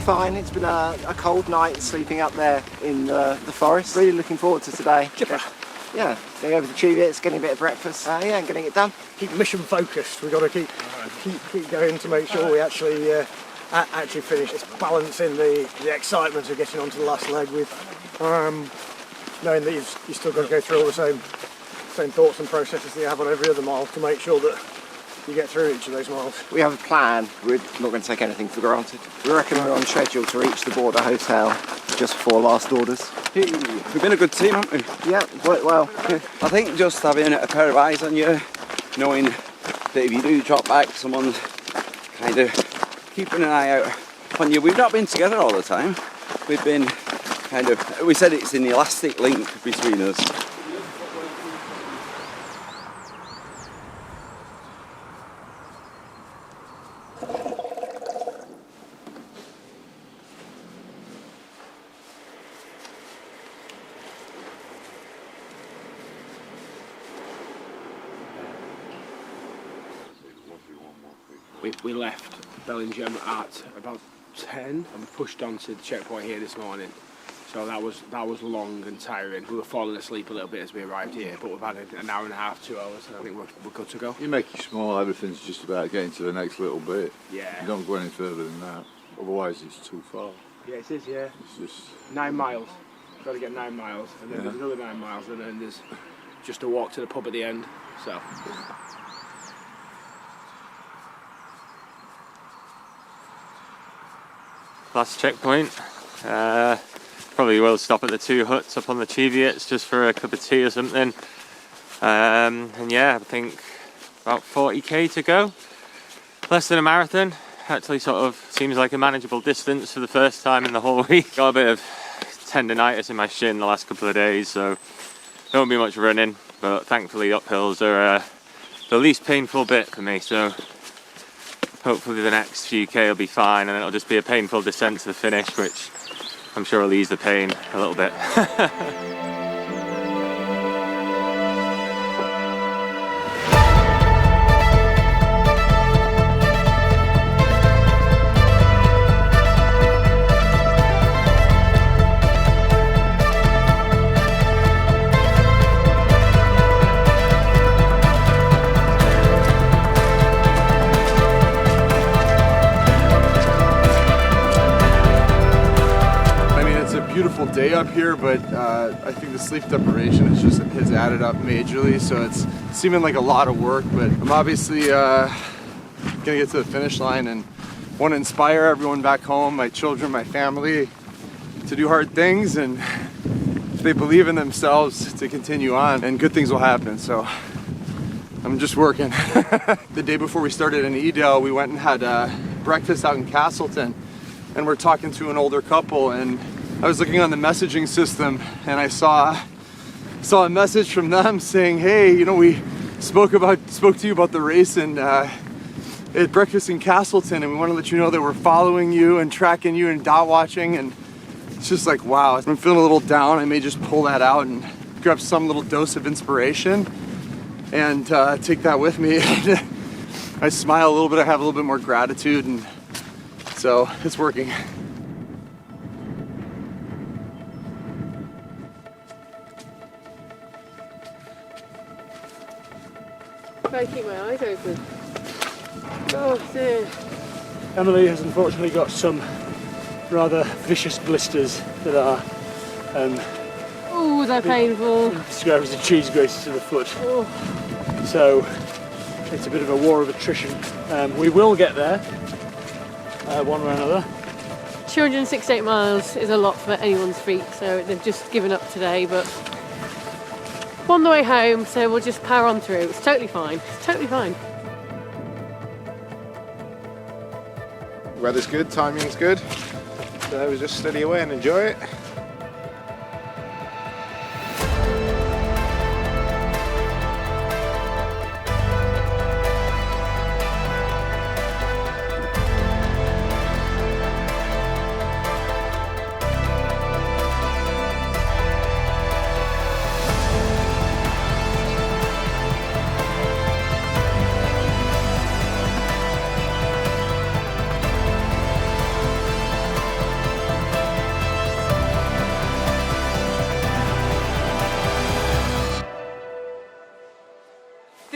fine. It's been a cold night sleeping up there in the forest. Really looking forward to today. Yeah, going over to Cheviots, getting a bit of breakfast, and getting it done. Keep mission focused. We've got to keep going to make sure we actually finish. It's balancing the excitement of getting onto the last leg with knowing that you've still got to go through all the same thoughts and processes that you have on every other mile to make sure that you get through each of those miles. We have a plan. We're not going to take anything for granted. We reckon we're on schedule to reach the border hotel just before last orders. Hey, we've been a good team, haven't we? Yeah, worked well. I think just having a pair of eyes on you, knowing that if you do drop back, someone's kind of keeping an eye out on you. We've not been together all the time. We've been we said it's an elastic link between us. We left Bellingham at about 10 and pushed on to the checkpoint here this morning. So that was long and tiring. We were falling asleep a little bit as we arrived here, but we've had an hour and a half, 2 hours, and I think we're good to go. You make it small, everything's just about getting to the next little bit. Yeah. You don't go any further than that, otherwise it's too far. Yeah, it is, yeah. It's just 9 miles. Got to get 9 miles, and then there's another 9 miles, and then there's just a walk to the pub at the end. So. Last checkpoint. Probably will stop at the 2 huts up on the Cheviots just for a cup of tea or something. And yeah, I think about 40k to go. Less than a marathon. Actually sort of seems like a manageable distance for the first time in the whole week. Got a bit of tendonitis in my shin the last couple of days, so there won't be much running, but thankfully uphills are the least painful bit for me, so hopefully the next few K will be fine, and then it'll just be a painful descent to the finish, which I'm sure will ease the pain a little bit. Beautiful day up here, but I think the sleep deprivation has added up majorly, so it's seeming like a lot of work, but I'm obviously gonna get to the finish line and want to inspire everyone back home, my children, my family, to do hard things, and if they believe in themselves, to continue on, and good things will happen. So I'm just working. The day before we started in Edale, we went and had breakfast out in Castleton, and we're talking to an older couple, and I was looking on the messaging system and I saw a message from them saying, hey, you know, we spoke to you about the race and at breakfast in Castleton, and we want to let you know that we're following you and tracking you and dot watching, and it's just like, wow, I'm feeling a little down. I may just pull that out and grab some little dose of inspiration and take that with me. I smile a little bit, I have a little bit more gratitude, and so it's working. I keep my eyes open. Oh dear. Emily has unfortunately got some rather vicious blisters that are oh, they're painful. Described as a cheese grater to the foot. Oh. So it's a bit of a war of attrition. We will get there, one way or another. 268 miles is a lot for anyone's feet, so they've just given up today, but on the way home, so we'll just power on through. It's totally fine. It's totally fine. Weather's good, timing's good, so we just steady away and enjoy it.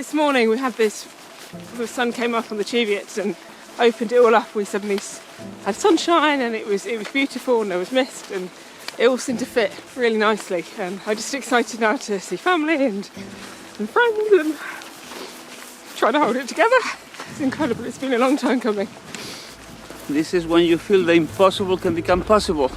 this morning we had this, the sun came up on the Cheviots and opened it all up. We suddenly had sunshine and it was beautiful, and there was mist, and it all seemed to fit really nicely. And I'm just excited now to see family and friends and try to hold it together. It's incredible, it's been a long time coming. This is when you feel the impossible can become possible.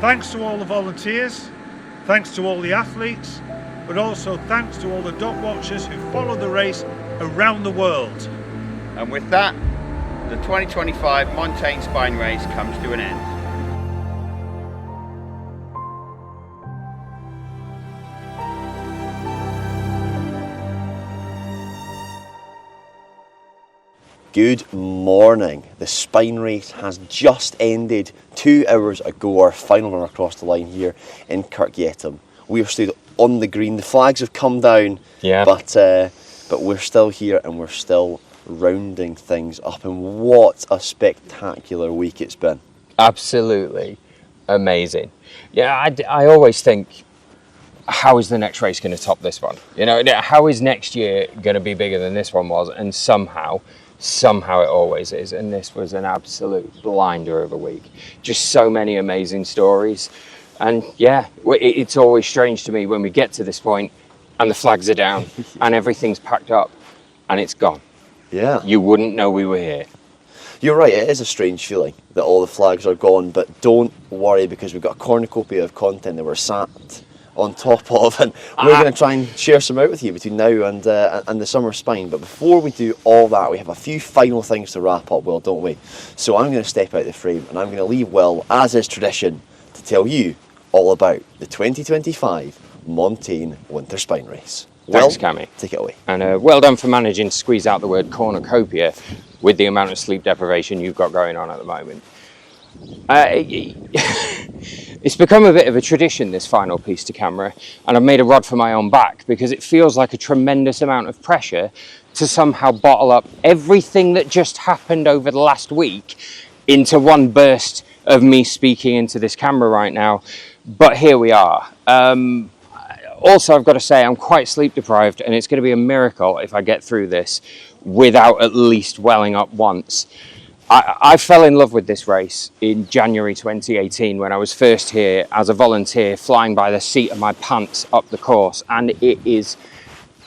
Thanks to all the volunteers, thanks to all the athletes, but also thanks to all the dog watchers who follow the race around the world. And with that, the 2025 Montane Spine Race comes to an end. Good morning. The spine race has just ended 2 hours ago. Our final run across the line here in Kirk Yetholm. We are stood on the green. The flags have come down, but we're still here and we're still rounding things up. And what a spectacular week it's been. Absolutely amazing. Yeah, I always think, how is the next race going to top this one? You know, how is next year going to be bigger than this one was? And somehow it always is, and this was an absolute blinder of a week. Just so many amazing stories, and yeah, it's always strange to me when we get to this point and the flags are down and everything's packed up and it's gone. Yeah, you wouldn't know we were here. You're right, it is a strange feeling that all the flags are gone, but don't worry, because we've got a cornucopia of content that we're sat on top of, and we're going to try and share some out with you between now and the summer spine. But before we do all that, we have a few final things to wrap up, Will, don't we? So I'm going to step out the frame and I'm going to leave Will, as is tradition, to tell you all about the 2025 Montane Winter Spine Race. Thanks, Cammy. Take it away. And well done for managing to squeeze out the word cornucopia with the amount of sleep deprivation you've got going on at the moment. It's become a bit of a tradition, this final piece to camera, and I've made a rod for my own back because it feels like a tremendous amount of pressure to somehow bottle up everything that just happened over the last week into one burst of me speaking into this camera right now. But here we are. Also, I've got to say, I'm quite sleep deprived, and it's going to be a miracle if I get through this without at least welling up once. I fell in love with this race in January 2018 when I was first here as a volunteer, flying by the seat of my pants up the course, and it is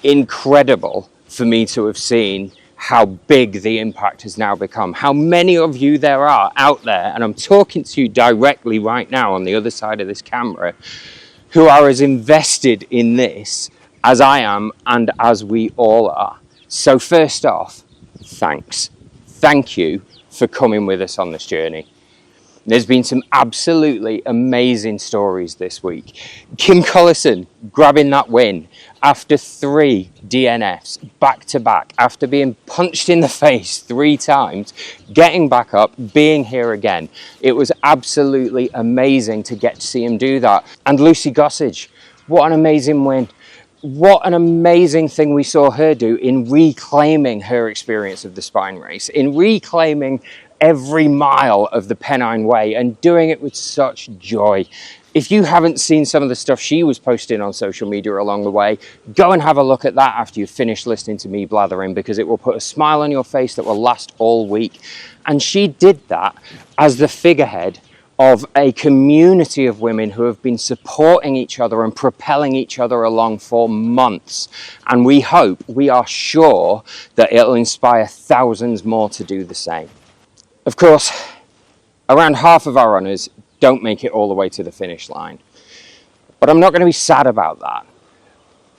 incredible for me to have seen how big the impact has now become, how many of you there are out there, and I'm talking to you directly right now on the other side of this camera, who are as invested in this as I am and as we all are. So first off, thanks. Thank you for coming with us on this journey. There's been some absolutely amazing stories this week. Kim Collison grabbing that win after 3 DNFs back to back, after being punched in the face 3 times, getting back up, being here again. It was absolutely amazing to get to see him do that. And Lucy Gossage, what an amazing win. What an amazing thing we saw her do in reclaiming her experience of the spine race, in reclaiming every mile of the Pennine Way and doing it with such joy. If you haven't seen some of the stuff she was posting on social media along the way, go and have a look at that after you've finished listening to me blathering, because it will put a smile on your face that will last all week. And she did that as the figurehead of a community of women who have been supporting each other and propelling each other along for months. And we hope, we are sure, that it'll inspire thousands more to do the same. Of course, around half of our runners don't make it all the way to the finish line. But I'm not going to be sad about that.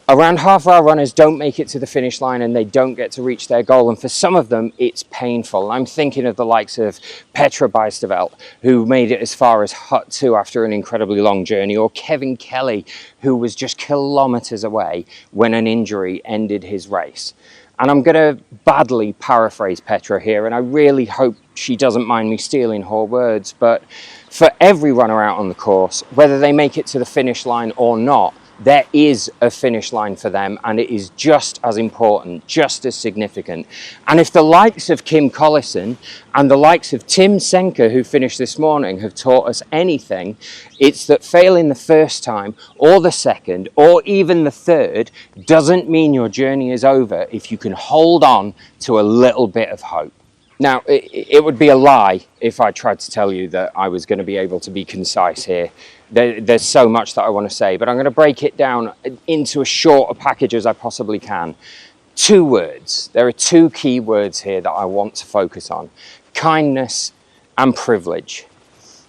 Around half of our runners don't make it to the finish line and they don't get to reach their goal. And for some of them, it's painful. I'm thinking of the likes of Petra Bijsterveld, who made it as far as Hut 2 after an incredibly long journey, or Kevin Kelly, who was just kilometers away when an injury ended his race. And I'm going to badly paraphrase Petra here, and I really hope she doesn't mind me stealing her words, but for every runner out on the course, whether they make it to the finish line or not, there is a finish line for them, and it is just as important, just as significant. And if the likes of Kim Collison and the likes of Tim Senker, who finished this morning, have taught us anything, it's that failing the first time or the second or even the third doesn't mean your journey is over if you can hold on to a little bit of hope. Now, it would be a lie if I tried to tell you that I was going to be able to be concise here. There's so much that I want to say, but I'm going to break it down into as short a package as I possibly can. 2 words. There are 2 key words here that I want to focus on: kindness and privilege.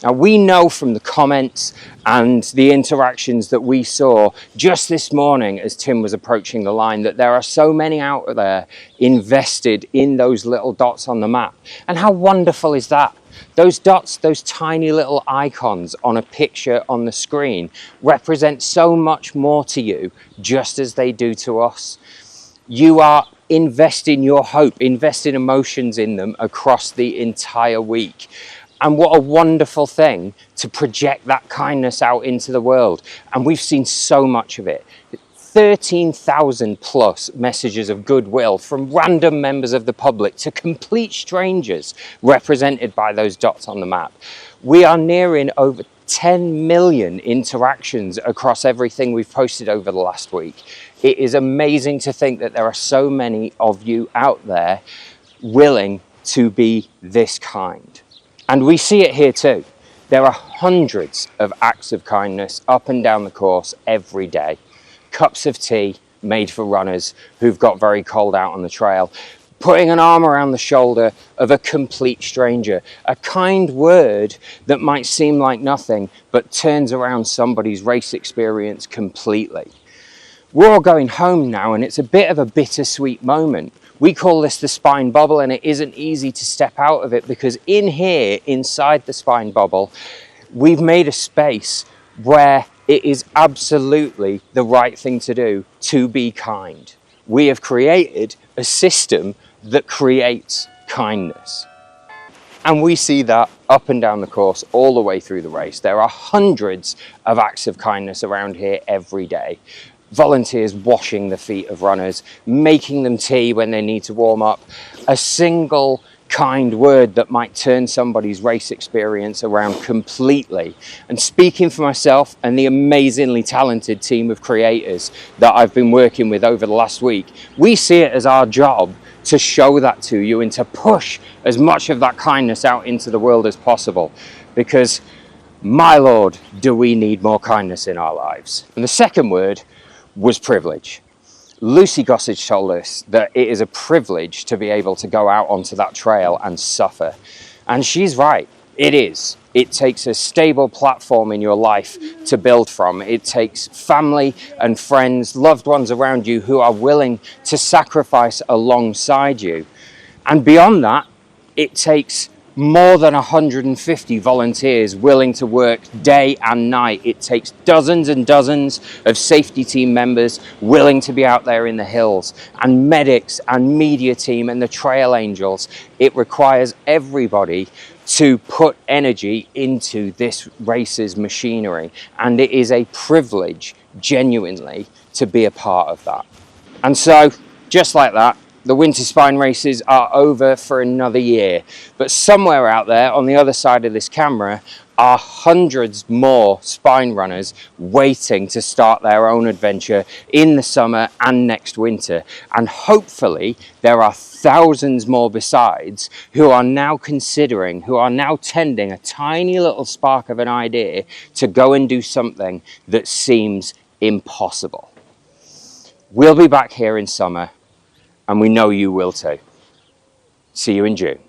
Now, we know from the comments and the interactions that we saw just this morning as Tim was approaching the line that there are so many out there invested in those little dots on the map. And how wonderful is that? Those dots, those tiny little icons on a picture on the screen, represent so much more to you, just as they do to us. You are investing your hope, investing emotions in them across the entire week. And what a wonderful thing to project that kindness out into the world. And we've seen so much of it. 13,000 plus messages of goodwill from random members of the public to complete strangers represented by those dots on the map. We are nearing over 10 million interactions across everything we've posted over the last week. It is amazing to think that there are so many of you out there willing to be this kind. And we see it here too. There are hundreds of acts of kindness up and down the course every day. Cups of tea made for runners who've got very cold out on the trail. Putting an arm around the shoulder of a complete stranger. A kind word that might seem like nothing, but turns around somebody's race experience completely. We're all going home now, and it's a bit of a bittersweet moment. We call this the spine bubble, and it isn't easy to step out of it because in here, inside the spine bubble, we've made a space where it is absolutely the right thing to do to be kind. We have created a system that creates kindness. And we see that up and down the course, all the way through the race. There are hundreds of acts of kindness around here every day. Volunteers washing the feet of runners, making them tea when they need to warm up, a single kind word that might turn somebody's race experience around completely. And speaking for myself and the amazingly talented team of creators that I've been working with over the last week, we see it as our job to show that to you and to push as much of that kindness out into the world as possible, because my Lord, do we need more kindness in our lives. And the second word was privilege. Lucy Gossage told us that it is a privilege to be able to go out onto that trail and suffer. And she's right, it is. It takes a stable platform in your life to build from. It takes family and friends, loved ones around you who are willing to sacrifice alongside you. And beyond that, it takes more than 150 volunteers willing to work day and night. It takes dozens and dozens of safety team members willing to be out there in the hills, and medics and media team and the trail angels. It requires everybody to put energy into this race's machinery, and it is a privilege, genuinely, to be a part of that. And so, just like that, the Winter Spine Races are over for another year. But somewhere out there on the other side of this camera are hundreds more spine runners waiting to start their own adventure in the summer and next winter. And hopefully there are thousands more besides who are now considering, who are now tending a tiny little spark of an idea to go and do something that seems impossible. We'll be back here in summer, and we know you will too. See you in June.